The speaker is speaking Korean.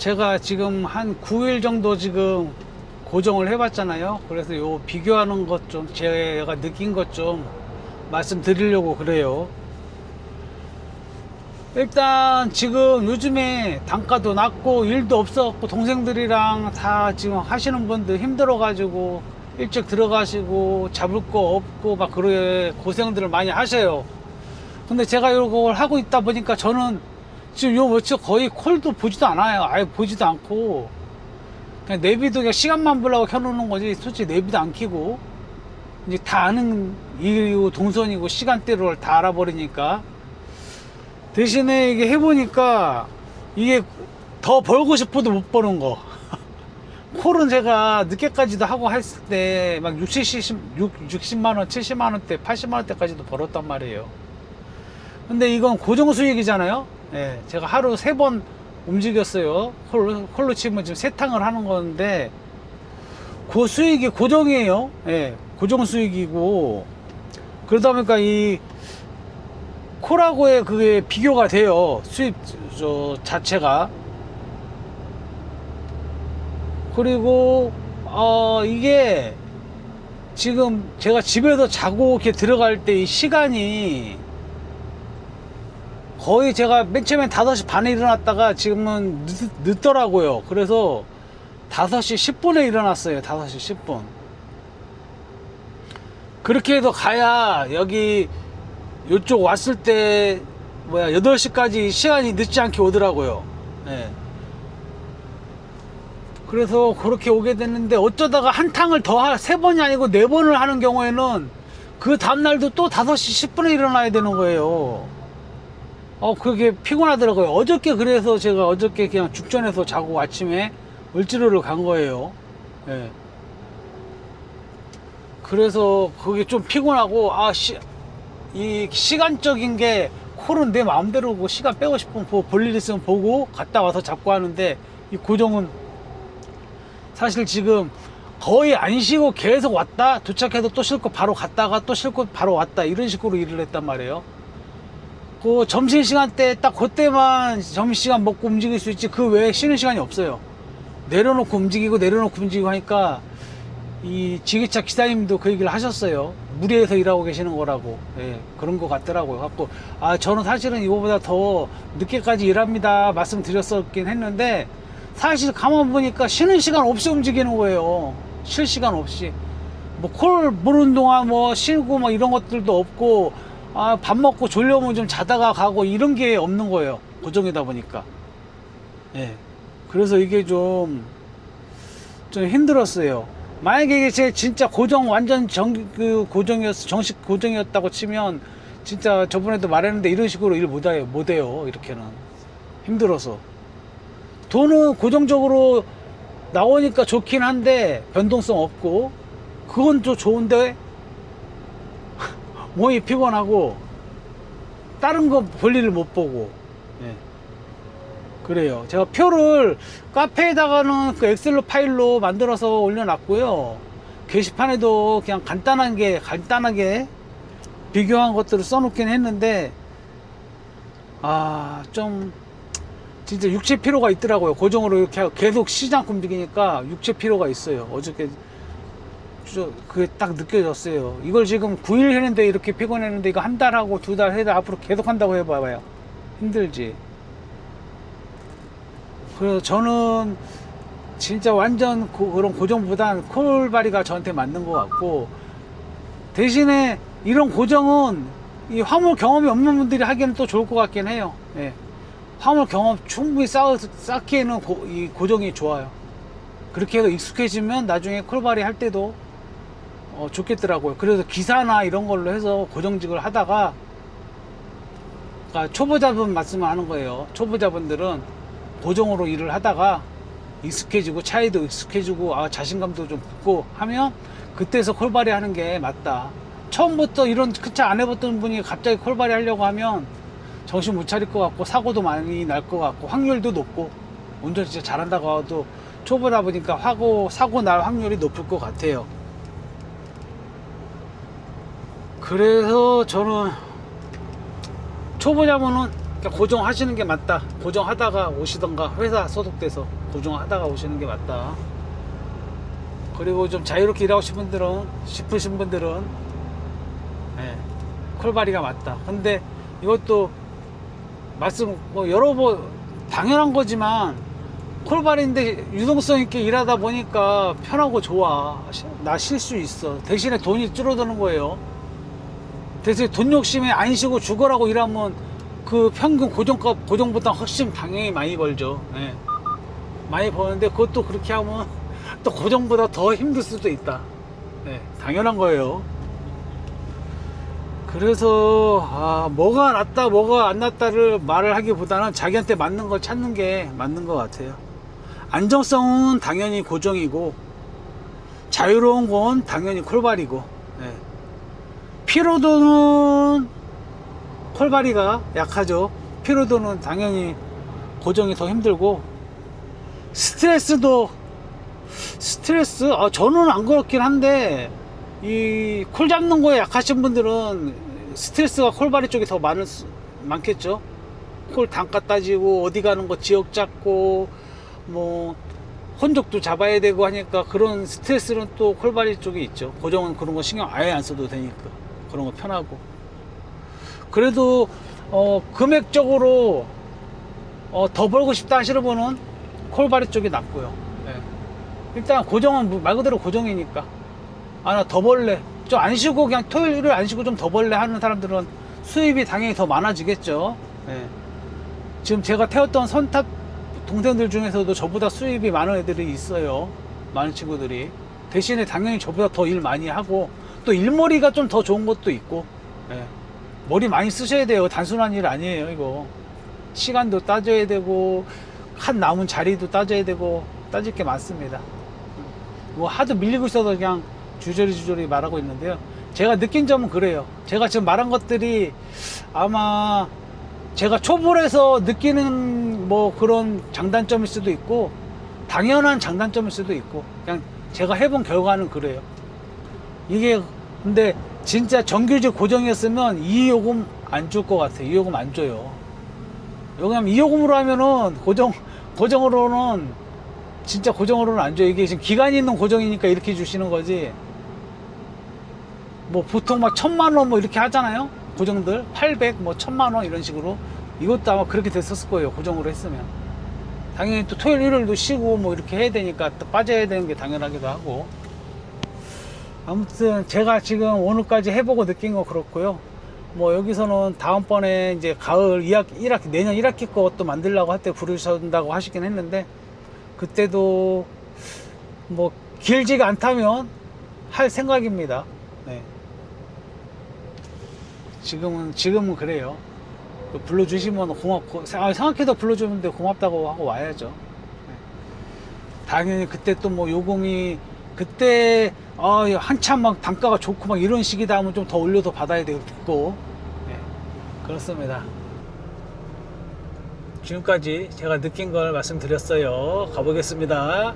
제가 지금 한 9일 정도 지금 고정을 해봤잖아요. 그래서 요 비교하는 것 좀 제가 느낀 것 좀 말씀드리려고 그래요. 일단 지금 요즘에 단가도 낮고 일도 없어갖고 동생들이랑 다 지금 하시는 분들 힘들어가지고 일찍 들어가시고 잡을 거 없고 막 그래 고생들을 많이 하셔요. 근데 제가 이걸 하고 있다 보니까 저는 지금 요 며칠 거의 콜도 보지도 않아요. 아예 보지도 않고 그냥 내비도 그냥 시간만 보려고 켜놓는 거지 솔직히 내비도 안 켜고 이제 다 아는 이유 동선이고 시간대를 다 알아버리니까 대신에 이게 해보니까 이게 더 벌고 싶어도 못 버는 거. 콜은 제가 늦게까지도 하고 했을 때 막 60만원, 70만원대, 80만원대까지도 벌었단 말이에요. 근데 이건 고정 수익이잖아요. 예, 제가 하루 3번 움직였어요. 콜로 치면 지금 3탕을 하는 건데, 그 수익이 고정이에요. 예, 고정 수익이고, 그러다 보니까 이 콜하고의 그게 비교가 돼요. 수입 자체가. 그리고 이게 지금 제가 집에서 자고 이렇게 들어갈 때 이 시간이 거의 제가 맨 처음엔 5시 반에 일어났다가 지금은 늦더라고요. 그래서 5시 10분에 일어났어요. 5시 10분. 그렇게 해도 가야 여기 요쪽 왔을 때 8시까지 시간이 늦지 않게 오더라고요. 네. 그래서 그렇게 오게 됐는데 어쩌다가 한 탕을 더 3번이 아니고 4번을 하는 경우에는 그 다음날도 또 5시 10분에 일어나야 되는 거예요. 그게 피곤하더라고요. 어저께 그래서 제가 어저께 그냥 죽전에서 자고 아침에 을지로를 간 거예요. 네. 그래서 그게 좀 피곤하고 이 시간적인 게 콜은 내 마음대로고 시간 빼고 싶으면 볼 일 있으면 보고 갔다 와서 잡고 하는데 이 고정은 사실 지금 거의 안 쉬고 계속 왔다 도착해서 또 싣고 바로 갔다가 또 싣고 바로 왔다 이런 식으로 일을 했단 말이에요. 그 점심시간 때 딱 그때만 점심시간 먹고 움직일 수 있지 그 외에 쉬는 시간이 없어요. 내려놓고 움직이고 내려놓고 움직이고 하니까 이 지게차 기사님도 그 얘기를 하셨어요. 무리해서 일하고 계시는 거라고. 예, 그런 거 같더라고요. 갖고 저는 사실은 이거보다 더 늦게까지 일합니다 말씀드렸었긴 했는데 사실 가만 보니까 쉬는 시간 없이 움직이는 거예요. 쉴 시간 없이 뭐 콜 보는 동안 뭐 쉬고 뭐 이런 것들도 없고 밥 먹고 졸려면 좀 자다가 가고 이런 게 없는 거예요. 고정이다 보니까. 예, 그래서 이게 좀 힘들었어요. 만약에 이게 제 진짜 고정 완전 정식 고정이었다고 치면 진짜 저번에도 말했는데 이런 식으로 일 못해요. 이렇게는 힘들어서 돈은 고정적으로 나오니까 좋긴 한데 변동성 없고 그건 좀 좋은데 몸이 피곤하고 다른 거 볼일을 못 보고. 예. 그래요. 제가 표를 카페에다가는 그 엑셀로 파일로 만들어서 올려놨고요. 게시판에도 그냥 간단하게 비교한 것들을 써놓긴 했는데 좀 진짜 육체 피로가 있더라고요. 고정으로 이렇게 계속 쉬지 않고 움직이니까 육체 피로가 있어요. 어저께 그게 딱 느껴졌어요. 이걸 지금 9일 했는데 이렇게 피곤했는데 이거 한 달하고 2달 해도 앞으로 계속 한다고 해봐요. 힘들지. 그래서 저는 진짜 완전 그런 고정보단 콜바리가 저한테 맞는 것 같고 대신에 이런 고정은 이 화물 경험이 없는 분들이 하기에는 또 좋을 것 같긴 해요. 예. 화물 경험 충분히 쌓기에는 이 고정이 좋아요. 그렇게 해서 익숙해지면 나중에 콜바리 할 때도 좋겠더라고요. 그래서 기사나 이런 걸로 해서 고정직을 하다가 그러니까 초보자분 말씀을 하는 거예요. 초보자분들은 고정으로 일을 하다가 익숙해지고 차이도 익숙해지고 자신감도 좀 붙고 하면 그때서 콜바리 하는 게 맞다. 처음부터 이런 차 안 해봤던 분이 갑자기 콜바리 하려고 하면 정신 못 차릴 것 같고 사고도 많이 날 것 같고 확률도 높고 운전 진짜 잘한다고 해도 초보다 보니까 사고 날 확률이 높을 것 같아요. 그래서 저는 초보자분은 그러니까 고정하시는 게 맞다. 고정하다가 오시던가 회사 소속돼서 고정하다가 오시는 게 맞다. 그리고 좀 자유롭게 일하고 싶으신 분들은 예, 콜바리가 맞다. 근데 이것도 말씀 뭐 여러 번 당연한 거지만 콜바리인데 유동성 있게 일하다 보니까 편하고 좋아. 나 쉴 수 있어. 대신에 돈이 줄어드는 거예요. 대신에 돈 욕심에 안 쉬고 죽어라고 일하면 그 평균 고정값 고정보다 훨씬 당연히 많이 벌죠. 예. 많이 버는데 그것도 그렇게 하면 또 고정보다 더 힘들 수도 있다. 예, 당연한 거예요. 그래서 뭐가 낫다 뭐가 안 낫다를 말을 하기보다는 자기한테 맞는 걸 찾는 게 맞는 것 같아요. 안정성은 당연히 고정이고 자유로운 건 당연히 콜바리고 예. 피로도는 콜바리가 약하죠. 피로도는 당연히 고정이 더 힘들고 스트레스 저는 안 그렇긴 한데 이 콜 잡는 거에 약하신 분들은 스트레스가 콜바리 쪽이 더 많겠죠. 콜 단가 따지고 어디 가는 거 지역 잡고 뭐 혼족도 잡아야 되고 하니까 그런 스트레스는 또 콜바리 쪽에 있죠. 고정은 그런 거 신경 아예 안 써도 되니까 그런 거 편하고. 그래도 금액적으로 더 벌고 싶다 하시는 분은 콜바리 쪽이 낫고요. 예. 일단 고정은 말 그대로 고정이니까 나 더 벌래 좀 안 쉬고 그냥 토요일 일요일 안 쉬고 좀 더 벌래 하는 사람들은 수입이 당연히 더 많아지겠죠. 예. 지금 제가 태웠던 선탑 동생들 중에서도 저보다 수입이 많은 애들이 있어요. 많은 친구들이. 대신에 당연히 저보다 더 일 많이 하고 또 일머리가 좀 더 좋은 것도 있고. 예. 머리 많이 쓰셔야 돼요. 단순한 일 아니에요 이거. 시간도 따져야 되고 한 남은 자리도 따져야 되고 따질 게 많습니다. 뭐 하도 밀리고 있어서 그냥 주저리 말하고 있는데요. 제가 느낀 점은 그래요. 제가 지금 말한 것들이 아마 제가 초보라서 느끼는 뭐 그런 장단점일 수도 있고 당연한 장단점일 수도 있고 그냥 제가 해본 결과는 그래요. 이게 근데 진짜 정규직 고정이었으면 이 요금 안 줄 것 같아요. 이 요금 안 줘요. 왜냐면 이 요금으로 하면은 고정으로는 진짜 고정으로는 안 줘요. 이게 지금 기간이 있는 고정이니까 이렇게 주시는 거지. 뭐 보통 막 1000만원 뭐 이렇게 하잖아요. 고정들 800 뭐 1000만원 이런 식으로. 이것도 아마 그렇게 됐었을 거예요. 고정으로 했으면. 당연히 또 토요일 일요일도 쉬고 뭐 이렇게 해야 되니까 또 빠져야 되는 게 당연하기도 하고. 아무튼 제가 지금 오늘까지 해보고 느낀 거 그렇고요. 뭐 여기서는 다음번에 이제 가을 1학기 내년 1학기 것도 만들려고 할 때 부르신다고 하시긴 했는데 그때도 뭐 길지가 않다면 할 생각입니다. 네. 지금은 그래요. 불러주시면 고맙고 생각해도 불러주는데 고맙다고 하고 와야죠. 네. 당연히 그때 또 뭐 요금이 그때 한참 막 단가가 좋고 막 이런 시기다 하면 좀 더 올려서 받아야 되고. 네. 그렇습니다. 지금까지 제가 느낀 걸 말씀드렸어요. 가보겠습니다.